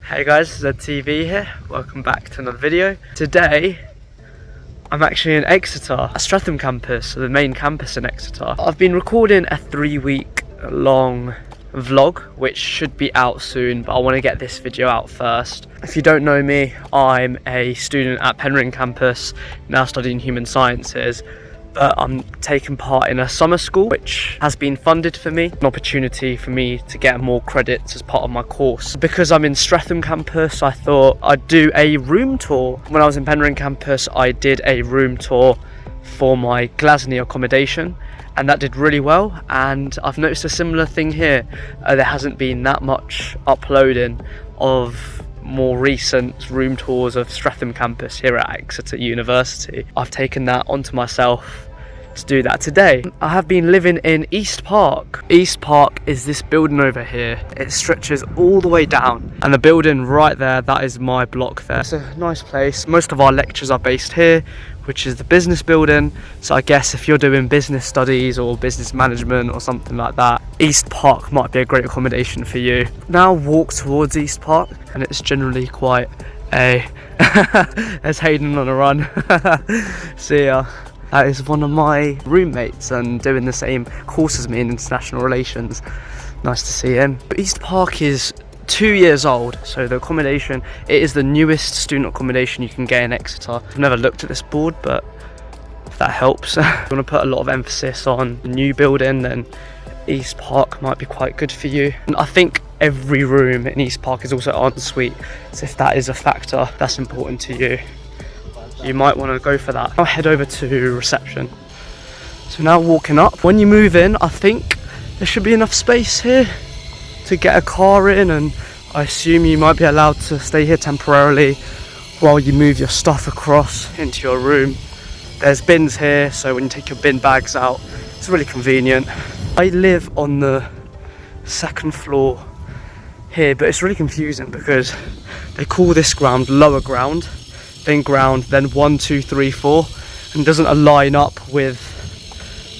Hey guys, ZedTV here. Welcome back to another video. Today, I'm actually in Exeter, at Streatham campus, the main campus in Exeter. I've been recording a 3-week long vlog, which should be out soon, but I want to get this video out first. If you don't know me, I'm a student at Penryn campus, now studying human sciences. But I'm taking part in a summer school which has been funded for me, an opportunity for me to get more credits as part of my course. Because I'm in Streatham campus, I thought I'd do a room tour. When I was in Penryn campus, I did a room tour for my Glasney accommodation, and that did really well. And I've noticed a similar thing here. There hasn't been that much uploading of more recent room tours of Streatham campus here at Exeter University. I've taken that onto myself to do that today. I have been living in East Park. East Park is this building over here. It stretches all the way down, and the building right there, that is my block there. It's a nice place. Most of our lectures are based here, which is the business building. So I guess if you're doing business studies or business management or something like that, East Park might be a great accommodation for you. Now walk towards East Park, and it's generally quite a there's Hayden on a run. See ya. That is one of my roommates and doing the same course as me in international relations. Nice to see him. But East Park is 2 years old, so the accommodation, it is the newest student accommodation you can get in Exeter. I've never looked at this board, but if that helps. If you want to put a lot of emphasis on the new building, then East Park might be quite good for you. And I think every room in East Park is also en suite, so if that is a factor that's important to you, you might want to go for that. I'll head over to reception. So now walking up, when you move in, I think there should be enough space here to get a car in, and I assume you might be allowed to stay here temporarily while you move your stuff across into your room. There's bins here, so when you take your bin bags out, it's really convenient. I live on the second floor here, but it's really confusing because they call this ground lower ground, then ground, then 1, 2, 3, 4, and doesn't align up with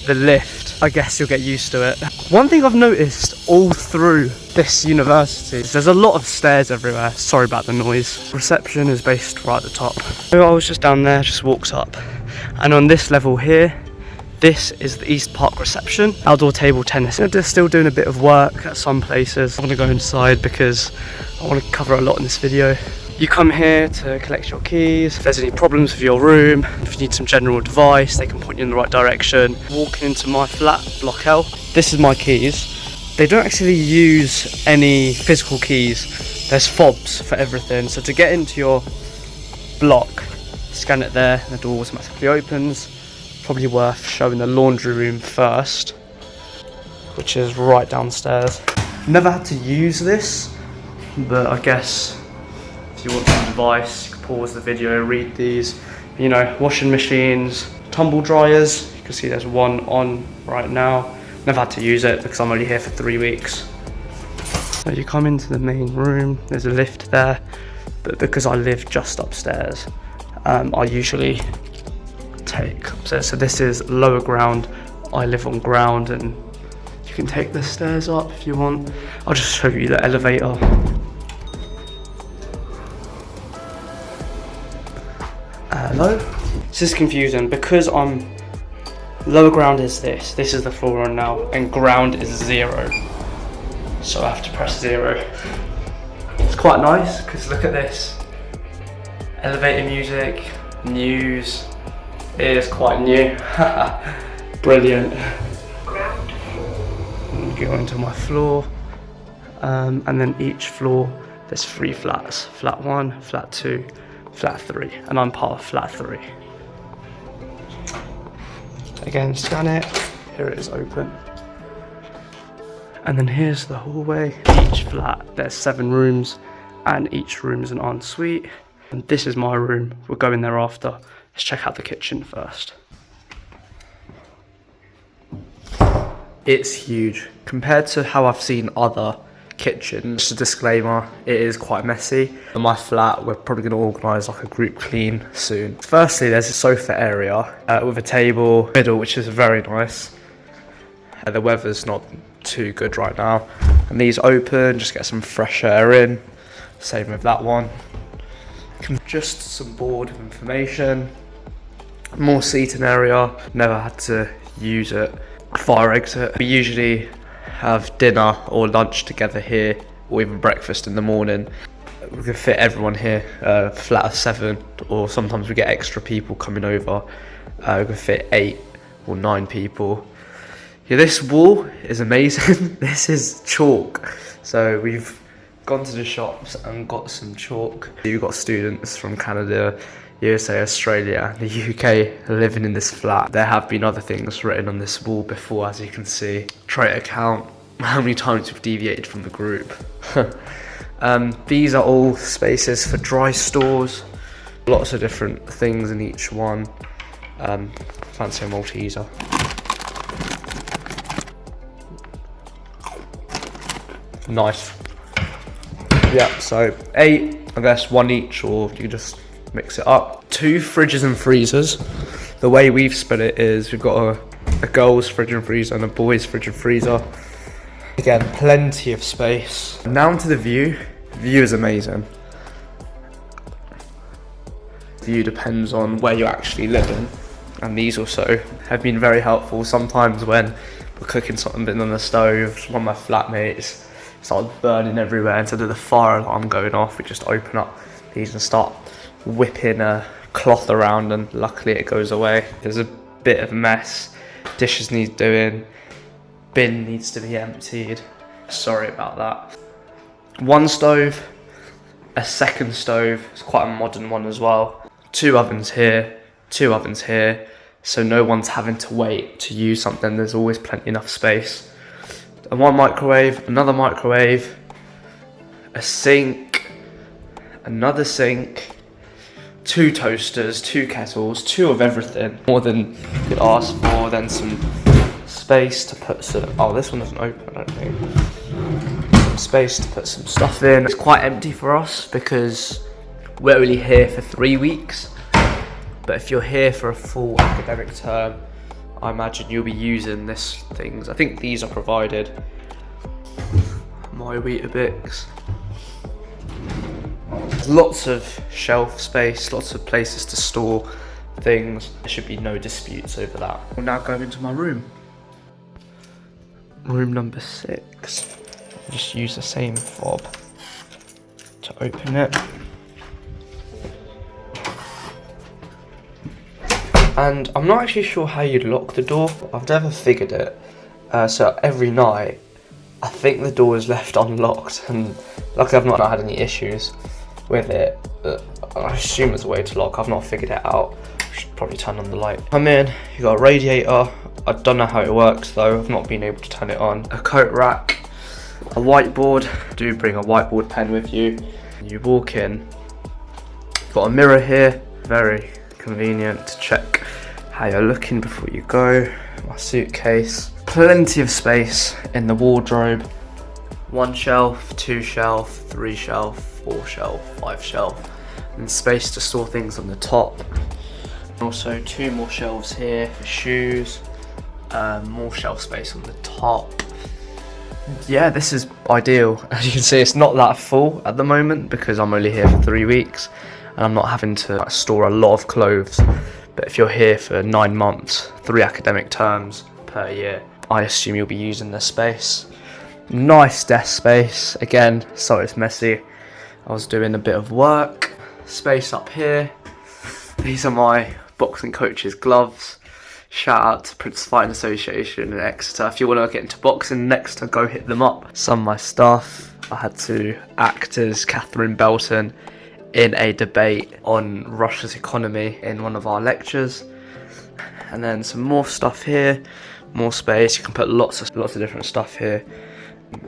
the lift. I guess you'll get used to it. One thing I've noticed all through this university is there's a lot of stairs everywhere. Sorry about the noise. Reception is based right at the top. So I was just down there, just walked up, and on this level here, this is the East Park reception. Outdoor table tennis. They're still doing a bit of work at some places. I want to go inside because I want to cover a lot in this video. You come here to collect your keys. If there's any problems with your room, if you need some general advice, they can point you in the right direction. Walking into my flat, Block L. This is my keys. They don't actually use any physical keys. There's fobs for everything. So to get into your block, scan it there, and the door automatically opens. Probably worth showing the laundry room first, which is right downstairs. Never had to use this, but I guess if you want some advice, you can pause the video, read these. You know, washing machines, tumble dryers. You can see there's one on right now. Never had to use it because I'm only here for 3 weeks. So you come into the main room, there's a lift there, but because I live just upstairs, I usually take upstairs. So this is lower ground, I live on ground, and you can take the stairs up if you want. I'll just show you the elevator. Hello. This is confusing because I'm lower ground is this is the floor on now, and ground is 0, so I have to press 0. It's quite nice because look at this, elevator music, news. It is quite new. Brilliant. Go into my floor, and then each floor there's 3 flats. Flat 1, flat 2, flat 3, and I'm part of flat 3. Again, scan it. Here it is open. And then here's the hallway. Each flat, there's 7 rooms, and each room is an ensuite. And this is my room. We'll go in there after. Let's check out the kitchen first. It's huge compared to how I've seen other kitchens. Just a disclaimer, it is quite messy. In my flat, we're probably going to organise like a group clean soon. Firstly, there's a sofa area with a table middle, which is very nice. The weather's not too good right now, and these open, just get some fresh air in. Same with that one. Just some board of information. More seating area, never had to use it. Fire exit. We usually have dinner or lunch together here, or even breakfast in the morning. We can fit everyone here, flat of 7, or sometimes we get extra people coming over. We can fit 8 or 9 people. Yeah, this wall is amazing. This is chalk. So we've gone to the shops and got some chalk. We've got students from Canada, USA, Australia, and the UK living in this flat. There have been other things written on this wall before, as you can see. Try to count how many times we've deviated from the group. These are all spaces for dry stores. Lots of different things in each one. Fancy a Malteser. Nice. Yeah, so 8, I guess 1 each, or you just mix it up. 2 fridges and freezers. The way we've split it is we've got a girls' fridge and freezer and a boys' fridge and freezer. Again, plenty of space. Now to the view. The view is amazing. The view depends on where you're actually living, and these also have been very helpful. Sometimes when we're cooking something on the stove, one of my flatmates started burning everywhere. Instead of the fire alarm going off, we just open up these and start whipping a cloth around, and luckily it goes away. There's a bit of a mess. Dishes need doing. Bin needs to be emptied. Sorry about that. 1 stove, a second stove. It's quite a modern one as well. 2 ovens here, 2 ovens here. So no one's having to wait to use something. There's always plenty enough space. And 1 microwave, another microwave, a sink, another sink, 2 toasters, 2 kettles, 2 of everything. More than you could ask for. Then some space to put some, oh, this one doesn't open, I don't think. Some space to put some stuff in. It's quite empty for us because we're only here for 3 weeks. But if you're here for a full academic term, I imagine you'll be using this things. I think these are provided. My Weetabix. Lots of shelf space, lots of places to store things. There should be no disputes over that. We'll now go into my room. Room number 6. I'll just use the same fob to open it. And I'm not actually sure how you'd lock the door. I've never figured it. So every night, I think the door is left unlocked, and luckily I've not had any issues with it. I assume there's a way to lock. I've not figured it out. I should probably turn on the light. Come in, you got a radiator. I don't know how it works though. I've not been able to turn it on. A coat rack, a whiteboard. Do bring a whiteboard pen with you. You walk in. Got a mirror here. Very convenient to check how you're looking before you go. My suitcase. Plenty of space in the wardrobe. 1 shelf, 2 shelf, 3 shelf, 4 shelf, 5 shelf, and space to store things on the top. Also 2 more shelves here for shoes. More shelf space on the top. Yeah, this is ideal. As you can see, it's not that full at the moment because I'm only here for 3 weeks and I'm not having to store a lot of clothes. But if you're here for 9 months, 3 academic terms per year, I assume you'll be using this space. Nice desk space. Again, sorry it's messy. I was doing a bit of work. Space up here. These are my boxing coach's gloves. Shout out to Prince Fighting Association in Exeter. If you want to get into boxing next time, go hit them up. Some of my stuff. I had to act as Catherine Belton in a debate on Russia's economy in one of our lectures. And then some more stuff here. More space. You can put lots of different stuff here.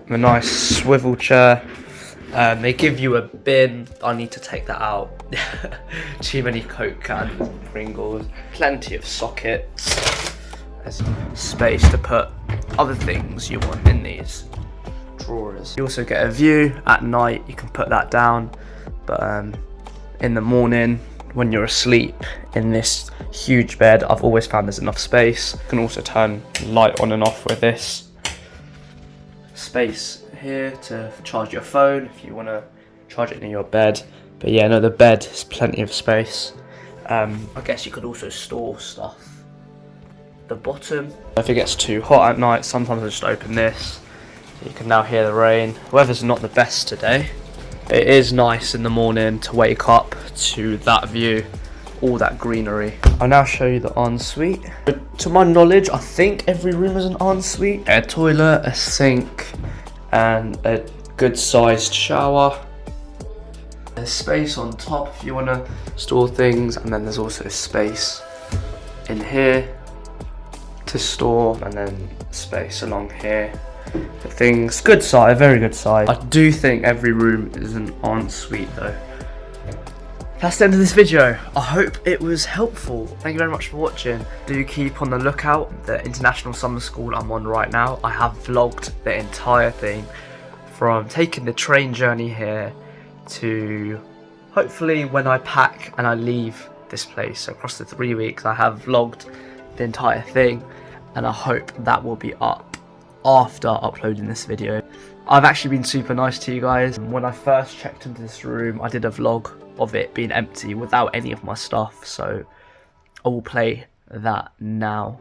A nice swivel chair. They give you a bin. I need to take that out. Too many Coke cans, Pringles. Plenty of sockets. There's space to put other things you want in these drawers. You also get a view at night. You can put that down. But in the morning, when you're asleep in this huge bed, I've always found there's enough space. You can also turn light on and off with this. Space here to charge your phone if you want to charge it near your bed. But yeah, no, the bed is plenty of space. I guess you could also store stuff. The bottom, if it gets too hot at night, sometimes I just open this. You can now hear the rain. Weather's not the best today. It is nice in the morning to wake up to that view, all that greenery. I'll now show you the ensuite. To my knowledge, I think every room is an ensuite. A toilet, a sink, and a good sized shower. There's space on top if you want to store things, and then there's also space in here to store, and then space along here for things. Good size, very good size. I do think every room is an ensuite though. That's the end of this video. I hope it was helpful. Thank you very much for watching. Do keep on the lookout. The international summer school I'm on right now, I have vlogged the entire thing from taking the train journey here to hopefully when I pack and I leave this place across the 3 weeks. I have vlogged the entire thing, and I hope that will be up after uploading this video. I've actually been super nice to you guys. When I first checked into this room, I did a vlog of it being empty without any of my stuff, so I will play that now.